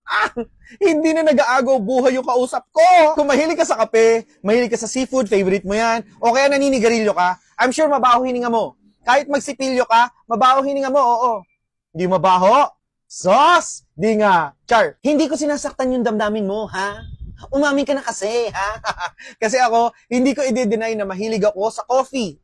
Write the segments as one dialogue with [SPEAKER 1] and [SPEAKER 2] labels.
[SPEAKER 1] Ah, hindi na nag-aagaw buhay yung kausap ko. Kung mahilig ka sa kape, mahilig ka sa seafood, favorite mo yan, o kaya naninigarilyo ka, I'm sure mabaho hininga mo. Kahit magsipilyo ka, mabaho hininga mo, oo. Hindi mabaho? Sos! Di nga. Char, hindi ko sinasaktan yung damdamin mo, ha? Umamin ka na kasi, ha? Kasi ako, hindi ko i-deny na mahilig ako sa coffee.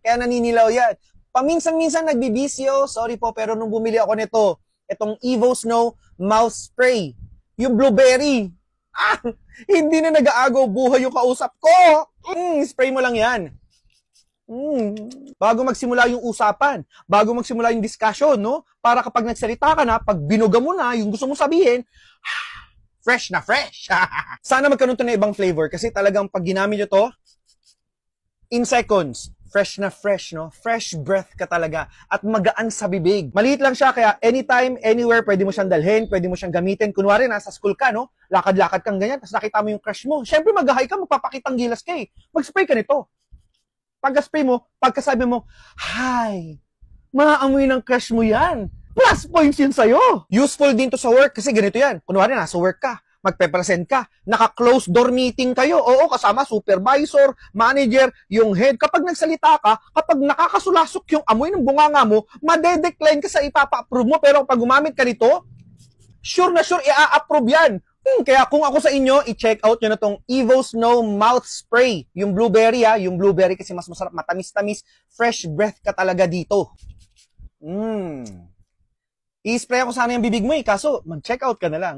[SPEAKER 1] Kaya naninilaw yan. Paminsan-minsan nagbibisyo, sorry po, pero nung bumili ako nito, itong Evo Snow Mouth Spray, yung blueberry, hindi na nag-aagaw buhay yung kausap ko. Spray mo lang yan. Bago magsimula yung usapan, bago magsimula yung discussion, no? Para kapag nagsalita ka na, pag binuga mo na yung gusto mong sabihin, fresh na fresh. Sana magkaroon to na ibang flavor kasi talagang pag ginamit nyo to, in seconds, fresh na fresh, no? Fresh breath ka talaga at magaan sa bibig. Maliit lang siya kaya anytime, anywhere, pwede mo siyang dalhin, pwede mo siyang gamitin. Kunwari, nasa school ka, no? Lakad-lakad kang ganyan, tapos nakita mo yung crush mo. Siyempre, mag-hi ka, magpapakitang gilas ka eh. Mag-spray ka nito. Pagka-spray mo, pagkasabi mo, hi, maamoy ng crush mo yan. Plus points yun sa'yo. Useful din to sa work kasi ganito yan. Kunwari, nasa work ka, magpe-present ka, naka-close door meeting kayo, oo, kasama supervisor, manager, yung head. Kapag nagsalita ka, kapag nakakasulasok yung amoy ng bunganga mo, madedecline ka sa ipapa-approve mo, pero pag gumamit ka nito, sure na sure, i-approve yan. Kaya kung ako sa inyo, i-check out nyo na tong Evo Snow Mouth Spray. Yung blueberry, yung blueberry kasi mas masarap, matamis-tamis, fresh breath ka talaga dito. I-spray ako sana yung bibig mo kaso mag-check out ka na lang.